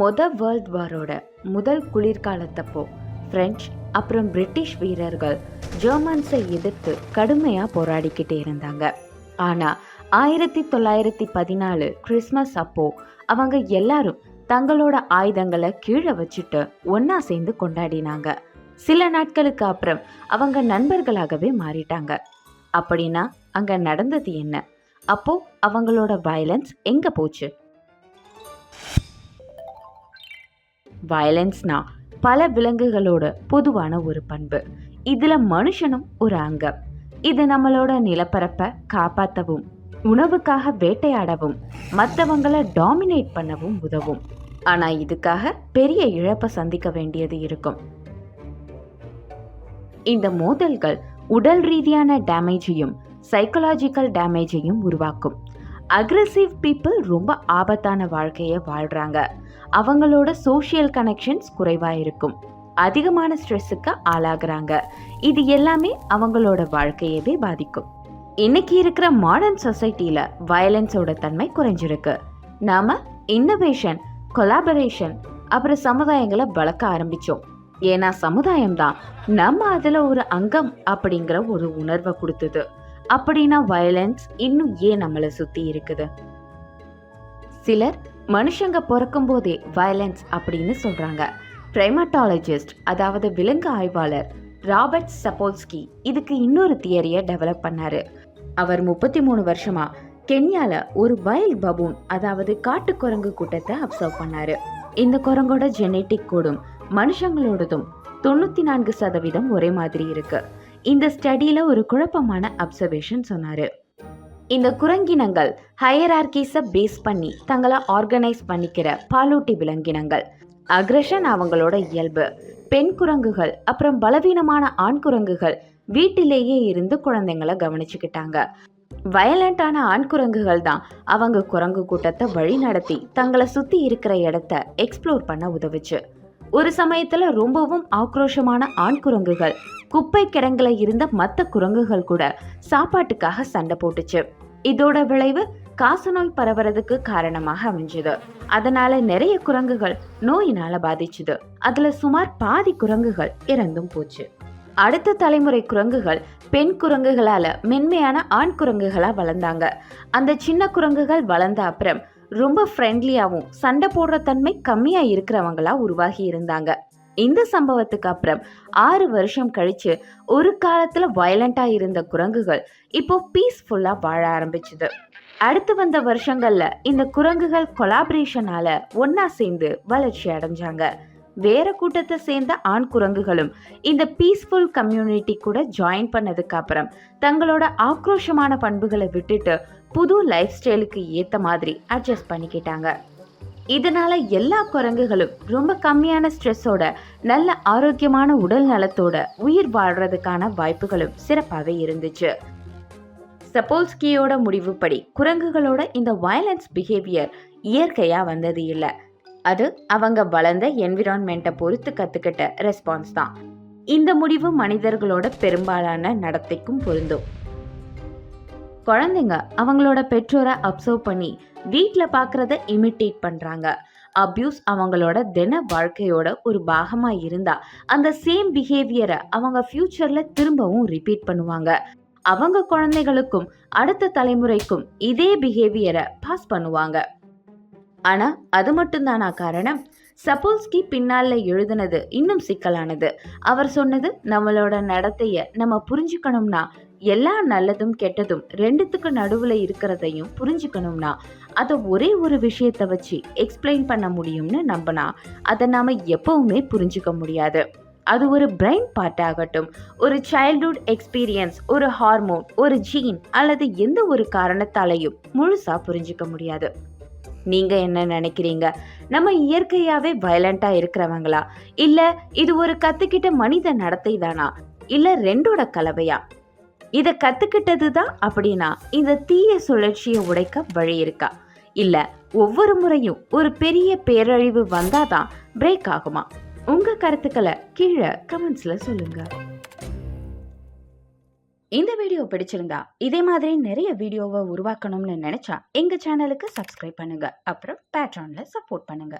World வாரோட முதல் குளிர்காலத்தப்போ French அப்புறம் British வீரர்கள் ஜெர்மன்ஸை எதிர்த்து கடுமையாக போராடிக்கிட்டே இருந்தாங்க. ஆனால் 1914 கிறிஸ்மஸ் அப்போ அவங்க எல்லாரும் தங்களோட ஆயுதங்களை கீழே வச்சுட்டு ஒன்றா சேர்ந்து கொண்டாடினாங்க. சில நாட்களுக்கு அப்புறம் அவங்க நண்பர்களாகவே மாறிட்டாங்க. அப்படின்னா அங்கே நடந்தது என்ன? அப்போ அவங்களோட வயலன்ஸ் எங்கே போச்சு? வயலன்ஸ்னா பல விலங்குகளோட பொதுவான ஒரு பண்பு. இதில் மனுஷனும் ஒரு அங்கம். இது நம்மளோட நிலப்பரப்பை காப்பாற்றவும், உணவுக்காக வேட்டையாடவும், மற்றவங்களை டாமினேட் பண்ணவும் உதவும். ஆனால் இதுக்காக பெரிய இழப்பை சந்திக்க வேண்டியது இருக்கும். இந்த மோதல்கள் உடல் ரீதியான டேமேஜையும் சைக்கலாஜிக்கல் டேமேஜையும் உருவாக்கும். அக்ரெசிவ் பீப்புள் ரொம்ப ஆபத்தான வாழ்க்கையை வாழ்கிறாங்க. அவங்களோட சோஷியல் கனெக்ஷன்ஸ் குறைவாக இருக்கும். அதிகமான ஸ்ட்ரெஸ்ஸுக்கு ஆளாகிறாங்க. இது எல்லாமே அவங்களோட வாழ்க்கையவே பாதிக்கும். இன்னைக்கு இருக்கிற மாடர்ன் சொசைட்டியில் வயலன்ஸோட தன்மை குறைஞ்சிருக்கு. நாம் இன்னோவேஷன், கொலாபரேஷன் அப்புறம் சமுதாயங்களை வளர்க்க ஆரம்பித்தோம். ஏன்னா சமுதாயம் தான் நம்ம அதில் ஒரு அங்கம் அப்படிங்கிற ஒரு உணர்வை கொடுத்தது. அப்படின்னா வயலன்ஸ் இன்னும் ஏன் நம்மளை சுற்றி இருக்குது? சிலர் மனுஷங்க பிறக்கும் போதே வயலன்ஸ் அப்படின்னு சொல்கிறாங்க. பிரைமட்டாலஜிஸ்ட், அதாவது விலங்கு ஆய்வாளர் ராபர்ட் சப்போல்ஸ்கி இதுக்கு இன்னொரு தியரியை டெவலப் பண்ணாரு. அவர் 33 வருஷமா கென்யால ஒரு வைல்ட் பபூன், அதாவது காட்டுக்குரங்கு கூட்டத்தை அப்சர்வ் பண்ணாரு. இந்த குரங்கோட ஜெனெட்டிக் கோடும் மனுஷங்களோடதும் 94% ஒரே மாதிரி இருக்கு. இந்த ஸ்டடியில ஒரு குழப்பமான அப்சர்வேஷன் சொன்னாரு. இந்த குரங்கினங்கள் ஹையரார்கிஸை பேஸ் பண்ணி தங்களை ஆர்கனைஸ் பண்ணிக்கிற பாலூட்டி விலங்கினங்கள். அக்ரெஷன் அவங்களோட இயல்பு. பெண் குரங்குகள் அப்புறம் பலவீனமான ஆண் குரங்குகள் வீட்டிலேயே இருந்து குழந்தைங்களை கவனிச்சுக்கிட்டாங்க. வயலண்டான ஆண் குரங்குகள் தான் அவங்க குரங்கு கூட்டத்தை வழி நடத்தி தங்களை சுற்றி இருக்கிற இடத்த எக்ஸ்ப்ளோர் பண்ண உதவுச்சு. ஒரு சமயத்தில் ரொம்பவும் ஆக்ரோஷமான ஆண் குரங்குகள் குப்பை கிடங்குல இருந்த மற்ற குரங்குகள் கூட சாப்பாட்டுக்காக சண்டை போட்டுச்சு. இதோட விளைவு காசநோய் பரவுறதுக்கு காரணமாக அமைஞ்சது. அதனால நிறைய குரங்குகள் நோயினால பாதிச்சுது. அதுல சுமார் பாதி குரங்குகள் இறந்தும் போச்சு. அடுத்த தலைமுறை குரங்குகள் பெண் குரங்குகளால மென்மையான ஆண் குரங்குகளா வளர்ந்தாங்க. அந்த சின்ன குரங்குகள் வளர்ந்த அப்புறம் ரொம்ப ஃப்ரெண்ட்லியாகவும் சண்டை போடுற தன்மை கம்மியா இருக்கிறவங்களா உருவாகி இருந்தாங்க. இந்த சம்பவத்துக்கு அப்புறம் 6 வருஷம் கழிச்சு ஒரு காலத்துல வயலண்டா இருந்த குரங்குகள் இப்போ பீஸ்ஃபுல்லா வாழ ஆரம்பிச்சுது. அடுத்து வந்த வருஷங்கள்ல இந்த குரங்குகள் கொலாபரேஷனால ஒன்னா சேர்ந்து வளர்ச்சி அடைஞ்சாங்க. வேற கூட்டத்தை சேர்ந்த ஆண் குரங்குகளும் இந்த பீஸ்ஃபுல் கம்யூனிட்டி கூட ஜாயின் பண்ணதுக்கு அப்புறம் தங்களோட ஆக்ரோஷமான பண்புகளை விட்டுட்டு புது லைஃப் ஸ்டைலுக்கு ஏத்த மாதிரி அட்ஜஸ்ட் பண்ணிக்கிட்டாங்க. இதனால எல்லா குரங்குகளும் ரொம்ப கம்மியான ஸ்ட்ரெஸ்ஸோட நல்ல ஆரோக்கியமான உடல் நலத்தோட உயிர் வாழ்றதுக்கான வாய்ப்புகளும் சிறப்பாகவே இருந்துச்சு. சப்போல்ஸ்கியோட முடிவுப்படி குரங்குகளோட இந்த வயலன்ஸ் பிஹேவியர் இயற்கையா வந்தது இல்லை. அது அவங்க வளர்ந்த என்விரான்மெண்ட்டை பொறுத்து கத்துக்கிட்ட ரெஸ்பான்ஸ் தான். இந்த முடிவு மனிதர்களோட பெரும்பாலான நடத்தைக்கும் பொருந்தும். குழந்தைங்க அவங்களோட பெற்றோரை அப்சர்வ் பண்ணி வீட்டில் பார்க்குறத இமிட்டேட் பண்ணுறாங்க. அப்யூஸ் அவங்களோட தின வாழ்க்கையோட ஒரு பாகமாக இருந்தால் அந்த சேம் பிஹேவியரை அவங்க ஃப்யூச்சரில் திரும்பவும் ரிப்பீட் பண்ணுவாங்க. அவங்க குழந்தைகளுக்கும் அடுத்த தலைமுறைக்கும் இதே பிஹேவியரை பாஸ் பண்ணுவாங்க. ஆனால் அது மட்டும்தானா காரணம்? சப்போல்ஸ்கி பின்னால எழுதுனது இன்னும் சிக்கலானது. அவர் சொன்னது, நம்மளோட நடத்தையை நம்ம புரிஞ்சுக்கணும்னா, எல்லா நல்லதும் கெட்டதும் ரெண்டுத்துக்கு நடுவில் இருக்கிறதையும் புரிஞ்சுக்கணும்னா அதை ஒரே ஒரு விஷயத்தை வச்சு எக்ஸ்பிளைன் பண்ண முடியும்னு நம்பினா அதை நாம் எப்பவுமே புரிஞ்சுக்க முடியாது. அது ஒரு பிரெயின் பார்ட் ஆகட்டும், ஒரு சைல்ட்ஹுட் எக்ஸ்பீரியன்ஸ், ஒரு ஹார்மோன், ஒரு ஜீன் அல்லது எந்த ஒரு காரணத்தாலையும் முழுசா புரிஞ்சுக்க முடியாது. நீங்க என்ன நினைக்கிறீங்க? நம்ம இயற்கையாவே வயலண்டா இருக்கிறவங்களா, இல்ல இது ஒரு கத்துக்கிட்ட மனித நடத்தை தானா, இல்ல ரெண்டோட கலவையா? இதை கத்துக்கிட்டது தான் அப்படின்னா இந்த தீய சுழற்சியை உடைக்க வழி இருக்கா, இல்ல ஒவ்வொரு முறையும் ஒரு பெரிய பேரழிவு வந்தாதான் பிரேக் ஆகுமா? உங்க கருத்துக்களை கீழே கமெண்ட்ஸ்ல சொல்லுங்க. இந்த வீடியோ பிடிச்சிருந்தா இதே மாதிரி நிறைய வீடியோவை உருவாக்கணும்னு நினைச்சா எங்க சேனலுக்கு சப்ஸ்கிரைப் பண்ணுங்க, அப்புறம் பேட்ரான்ல சப்போர்ட் பண்ணுங்க.